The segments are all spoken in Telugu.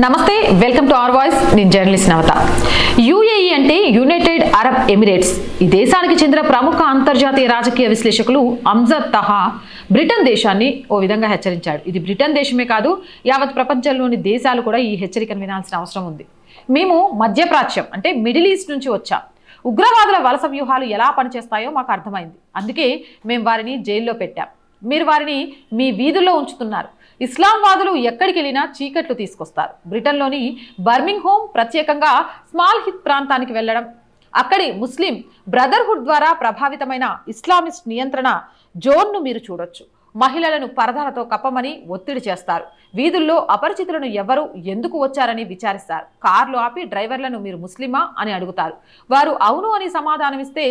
నమస్తే వెల్కమ్ టు అవర్ వాయిస్ నేను జర్నలిస్ట్ నవత యుఏఈ అంటే యునైటెడ్ అరబ్ ఎమిరేట్స్ ఈ దేశానికి చెందిన ప్రముఖ అంతర్జాతీయ రాజకీయ విశ్లేషకులు అమ్జద్ తహా బ్రిటన్ దేశాన్ని ఓ విధంగా హెచ్చరించాడు ఇది బ్రిటన్ దేశమే కాదు యావత్ ప్రపంచంలోని దేశాలు కూడా ఈ హెచ్చరికను వినాల్సిన అవసరం ఉంది మేము మధ్యప్రాచ్యం అంటే మిడిల్ ఈస్ట్ నుంచి వచ్చాం ఉగ్రవాదుల వలస వ్యూహాలు ఎలా పనిచేస్తాయో మాకు అర్థమైంది అందుకే మేము వారిని జైల్లో పెట్టాం మీరు వారిని మీ వీధుల్లో ఉంచుతున్నారు ఇస్లాంవాదులు ఎక్కడికి వెళ్ళినా చీకట్లు తీసుకొస్తారు బ్రిటన్లోని బర్మింగ్హామ్ ప్రత్యేకంగా స్మాల్ హిత్ ప్రాంతానికి వెళ్ళడం అక్కడి ముస్లిం బ్రదర్హుడ్ ద్వారా ప్రభావితమైన ఇస్లామిస్ట్ నియంత్రణ జోన్ను మీరు చూడొచ్చు మహిళలను పరదాలతో కప్పమని ఒత్తిడి చేస్తారు వీధుల్లో అపరిచితులను ఎవరు ఎందుకు వచ్చారని విచారిస్తారు కార్లు ఆపి డ్రైవర్లను మీరు ముస్లిమా అని అడుగుతారు వారు అవును అని సమాధానమిస్తే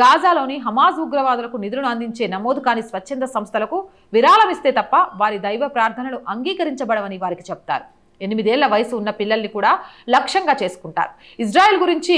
గాజాలోని హమాజ్ ఉగ్రవాదులకు నిధులను అందించే నమోదు కాని స్వచ్ఛంద సంస్థలకు విరాళమిస్తే తప్ప వారి దైవ ప్రార్థనలు అంగీకరించబడవని వారికి చెప్తారు 8 ఏళ్ల వయసు ఉన్న పిల్లల్ని కూడా లక్ష్యంగా చేసుకుంటారు ఇజ్రాయెల్ గురించి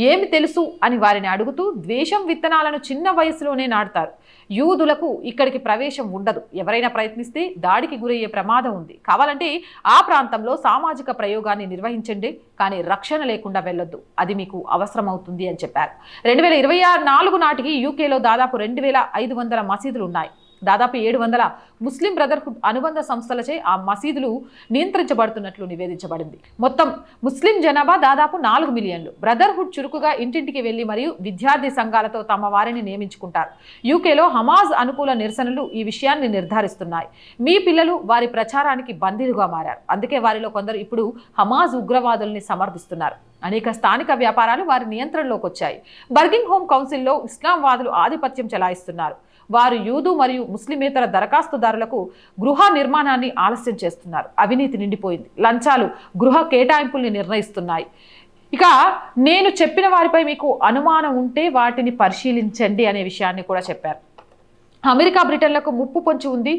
ఏమి తెలుసు అని వారిని అడుగుతూ ద్వేషం విత్తనాలను చిన్న వయసులోనే నాటుతారు యూదులకు ఇక్కడికి ప్రవేశం ఉండదు ఎవరైనా ప్రయత్నిస్తే దాడికి గురయ్యే ప్రమాదం ఉంది కావాలంటే ఆ ప్రాంతంలో సామాజిక ప్రయోగాన్ని నిర్వహించండి కానీ రక్షణ లేకుండా వెళ్ళొద్దు అది మీకు అవసరమవుతుంది అని చెప్పారు 2024 నాటికి యూకేలో దాదాపు 2500 మసీదులు ఉన్నాయి దాదాపు 700 ముస్లిం బ్రదర్హుడ్ అనుబంధ సంస్థలచే ఆ మసీదులు నియంత్రించబడుతున్నట్లు నివేదించబడింది మొత్తం ముస్లిం జనాభా దాదాపు 4 మిలియన్లు బ్రదర్హుడ్ చురుకుగా ఇంటింటికి వెళ్లి మరియు విద్యార్థి సంఘాలతో తమ వారిని నియమించుకుంటారు యూకేలో హమాజ్ అనుకూల నిరసనలు ఈ విషయాన్ని నిర్ధారిస్తున్నాయి మీ పిల్లలు వారి ప్రచారానికి బందీలుగా మారారు అందుకే వారిలో కొందరు ఇప్పుడు హమాజ్ ఉగ్రవాదుల్ని సమర్థిస్తున్నారు అనేక స్థానిక వ్యాపారాలు వారి నియంత్రణలోకి వచ్చాయి బర్మింగ్హామ్ కౌన్సిల్లో ఇస్లాంవాదులు ఆధిపత్యం చెలాయిస్తున్నారు వారు యూదు మరియు ముస్లిమేతర దరఖాస్తుదారులకు గృహ నిర్మాణాన్ని ఆలస్యం చేస్తున్నారు అవినీతి నిండిపోయింది లంచాలు గృహ కేటాయింపుల్ని నిర్ణయిస్తున్నాయి ఇక నేను చెప్పిన వారిపై మీకు అనుమానం ఉంటే వాటిని పరిశీలించండి అనే విషయాన్ని కూడా చెప్పారు అమెరికా బ్రిటన్లకు ముప్పు పొంచి ఉంది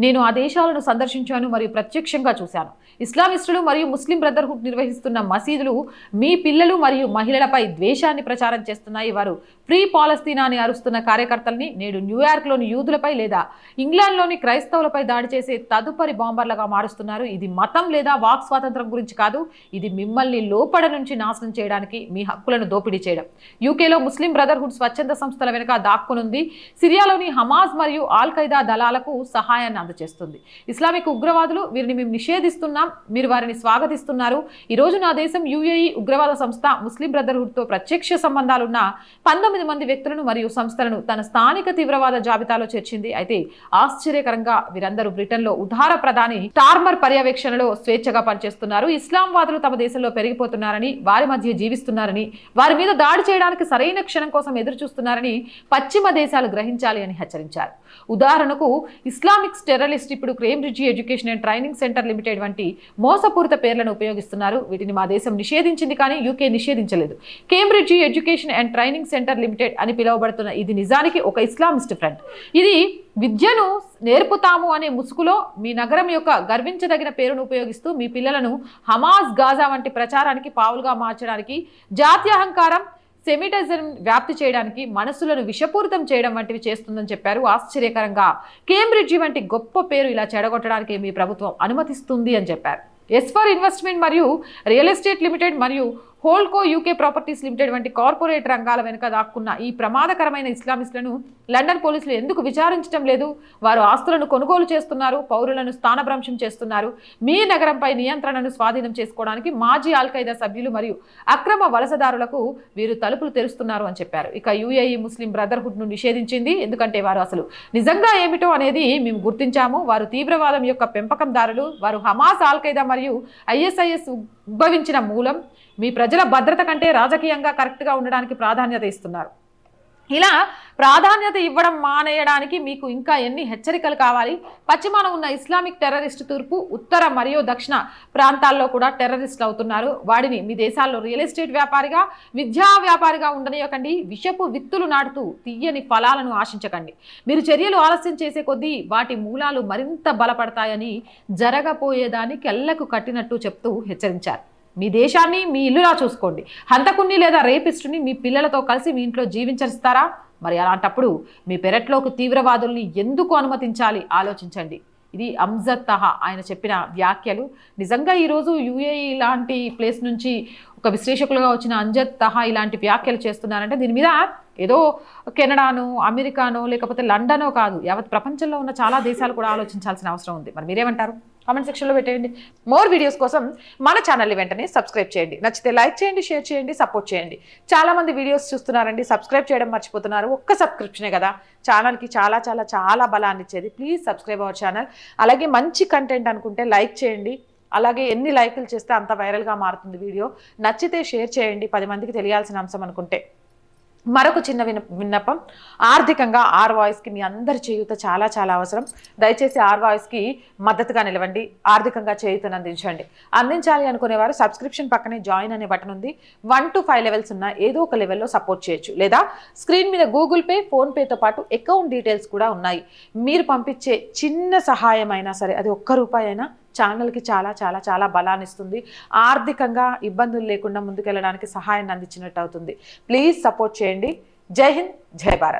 నేను ఆ దేశాలను సందర్శించాను మరియు ప్రత్యక్షంగా చూశాను ఇస్లామిస్టులు మరియు ముస్లిం బ్రదర్హుడ్ నిర్వహిస్తున్న మసీదులు మీ పిల్లలు మరియు మహిళలపై ద్వేషాన్ని ప్రచారం చేస్తున్నాయి వారు ఫ్రీ పాలస్తీనా అని అరుస్తున్న కార్యకర్తల్ని నేడు న్యూయార్క్లోని యూదులపై లేదా ఇంగ్లాండ్లోని క్రైస్తవులపై దాడి చేసే తదుపరి బాంబర్లుగా మారుస్తున్నారు ఇది మతం లేదా వాక్ స్వాతంత్రం గురించి కాదు ఇది మిమ్మల్ని లోపల నుంచి నాశనం చేయడానికి మీ హక్కులను దోపిడీ చేయడం యూకేలో ముస్లిం బ్రదర్హుడ్ స్వచ్ఛంద సంస్థల వెనుక దాక్కునుంది సిరియాలోని హమాజ్ మరియు ఆల్ ఖైదా దళాలకు సహాయాన్ని అందజేస్తుంది ఇస్లామిక్ ఉగ్రవాదులు వీరిని మేము నిషేధిస్తున్నాం మీరు వారిని స్వాగతిస్తున్నారు ఈ రోజు నా దేశం యుఏఈ ఉగ్రవాద సంస్థ ముస్లిం బ్రదర్హుడ్ తో ప్రత్యక్ష సంబంధాలున్న 19 మంది వ్యక్తులను మరియు సంస్థలను తన స్థానిక తీవ్రవాద జాబితాలో చేర్చింది అయితే ఆశ్చర్యకరంగా వీరందరూ బ్రిటన్లో ఉదార ప్రధాని స్టార్మర్ పర్యవేక్షణలో స్వేచ్ఛగా పనిచేస్తున్నారు ఇస్లాంవాదులు తమ దేశంలో పెరిగిపోతున్నారని వారి మధ్య జీవిస్తున్నారని వారి మీద దాడి చేయడానికి సరైన క్షణం కోసం ఎదురు చూస్తున్నారని పశ్చిమ దేశాలు గ్రహించాలి అని హెచ్చరించారు ఉదాహరణకు ఇస్లామిక్స్ టెర్రరిస్ట్ ఇప్పుడు Cambridge education and training centre limited వంటి మోసపూరిత పేర్లను ఉపయోగిస్తున్నారు వీటిని మా దేశం నిషేధించింది కానీ యూకే నిషేధించలేదు Cambridge education and training centre limited అని పిలువబడుతున్న ఇది నిజానికి ఒక ఇస్లామిస్ట్ ఫ్రంట్ ఇది విద్యను నేర్పుతాము అనే ముసుగులో మీ నగరం యొక్క గర్వించదగిన పేరును ఉపయోగిస్తూ మీ పిల్లలను హమాజ్ గాజా వంటి ప్రచారానికి పావులుగా మార్చడానికి జాత్యహంకారం సెమిటిజం వ్యాప్తి చేయడానికి మనసులను విషపూరితం చేయడం వంటివి చేస్తుందని చెప్పారు ఆశ్చర్యకరంగా కేంబ్రిడ్జి వంటి గొప్ప పేరు ఇలా చెడగొట్టడానికి మీ ప్రభుత్వం అనుమతిస్తుంది అని చెప్పారు ఎస్ ఫర్ ఇన్వెస్ట్మెంట్ మరియు రియల్ ఎస్టేట్ లిమిటెడ్ మరియు హోల్కో యూకే ప్రాపర్టీస్ లిమిటెడ్ వంటి కార్పొరేట్ రంగాల వెనుక దాక్కున్న ఈ ప్రమాదకరమైన ఇస్లామిస్టులను లండన్ పోలీసులు ఎందుకు విచారించడం లేదు వారు ఆస్తులను కొనుగోలు చేస్తున్నారు పౌరులను స్థానభ్రంశం చేస్తున్నారు మీ నగరంపై నియంత్రణను స్వాధీనం చేసుకోవడానికి మాజీ ఆల్ ఖైదా సభ్యులు మరియు అక్రమ వలసదారులకు వీరు తలుపులు తెరుస్తున్నారు అని చెప్పారు ఇక యుఏఈ ముస్లిం బ్రదర్హుడ్ ను నిషేధించింది ఎందుకంటే వారు అసలు నిజంగా ఏమిటో అనేది మేము గుర్తించాము వారు తీవ్రవాదం యొక్క పెంపకందారులు వారు హమాస్ ఆల్ ఖైదా మరియు ఐఎస్ఐఎస్ ఉద్భవించిన మూలం మీ ప్రజల భద్రత కంటే రాజకీయంగా కరెక్ట్గా ఉండడానికి ప్రాధాన్యత ఇస్తున్నారు ఇలా ప్రాధాన్యత ఇవ్వడం మానేయడానికి మీకు ఇంకా ఎన్ని హెచ్చరికలు కావాలి పశ్చిమాన ఉన్న ఇస్లామిక్ టెర్రరిస్ట్ తూర్పు ఉత్తర మరియు దక్షిణ ప్రాంతాల్లో కూడా టెర్రరిస్టులు అవుతున్నారు వాడిని మీ దేశాల్లో రియల్ ఎస్టేట్ వ్యాపారిగా విద్యా వ్యాపారిగా ఉండనియకండి విషపు విత్తులు నాటుతూ తీయని ఫలాలను ఆశించకండి మీరు చర్యలు ఆలస్యం చేసే కొద్దీ వాటి మూలాలు మరింత బలపడతాయని జరగబోయేదాన్ని కెళ్లకు కట్టినట్టు చెప్తూ హెచ్చరించారు మీ దేశాన్ని మీ ఇల్లులా చూసుకోండి హంతకుణ్ణి లేదా రేపిస్టుని మీ పిల్లలతో కలిసి మీ ఇంట్లో జీవించనిస్తారా మరి అలాంటప్పుడు మీ పెరట్లోకి తీవ్రవాదుల్ని ఎందుకు అనుమతించాలి ఆలోచించండి ఇది అమ్జద్ తహా ఆయన చెప్పిన వ్యాఖ్యలు. నిజంగా ఈరోజు యూఏఈ లాంటి ప్లేస్ నుంచి ఒక విశ్లేషకులుగా వచ్చిన అంజద్ తహా ఇలాంటి వ్యాఖ్యలు చేస్తున్నారంటే దీని మీద ఏదో కెనడానో అమెరికానో లేకపోతే లండనో కాదు, యావత్ ప్రపంచంలో ఉన్న చాలా దేశాలు కూడా ఆలోచించాల్సిన అవసరం ఉంది. మరి మీరేమంటారు? కామెంట్ సెక్షన్లో పెట్టేయండి. మోర్ వీడియోస్ కోసం మన ఛానల్ని వెంటనే సబ్స్క్రైబ్ చేయండి. నచ్చితే లైక్ చేయండి, షేర్ చేయండి, సపోర్ట్ చేయండి. చాలామంది వీడియోస్ చూస్తున్నారండి, సబ్స్క్రైబ్ చేయడం మర్చిపోతున్నారు. ఒక్క సబ్స్క్రిప్షనే కదా ఛానల్కి చాలా చాలా చాలా బలాన్ని ఇచ్చేది. Please subscribe our channel. అలాగే మంచి కంటెంట్ అనుకుంటే లైక్ చేయండి. అలాగే ఎన్ని లైకులు చేస్తే అంత వైరల్గా మారుతుంది వీడియో. నచ్చితే షేర్ చేయండి 10 మందికి తెలియాల్సిన అంశం అనుకుంటే. మరొక చిన్న విన్నపం, ఆర్థికంగా ఆర్ వాయిస్కి మీ అందరి చేయూత చాలా చాలా అవసరం. దయచేసి ఆర్ వాయిస్కి మద్దతుగా నిలవండి, ఆర్థికంగా చేయూతను అందించాలి అనుకునేవారు సబ్స్క్రిప్షన్ పక్కనే జాయిన్ అనే బటన్ ఉంది. 1 to 5 లెవెల్స్ ఉన్న ఏదో ఒక లెవెల్లో సపోర్ట్ చేయొచ్చు. లేదా స్క్రీన్ మీద గూగుల్ పే, ఫోన్పేతో పాటు అకౌంట్ డీటెయిల్స్ కూడా ఉన్నాయి. మీరు పంపించే చిన్న సహాయం అయినా సరే, అది ₹1 అయినా ఛానల్కి చాలా చాలా చాలా బలాన్ని ఇస్తుంది. ఆర్థికంగా ఇబ్బందులు లేకుండా ముందుకెళ్ళడానికి సహాయాన్ని అందించినట్టు అవుతుంది. ప్లీజ్ సపోర్ట్ చేయండి. జై హింద్, జై భారత్.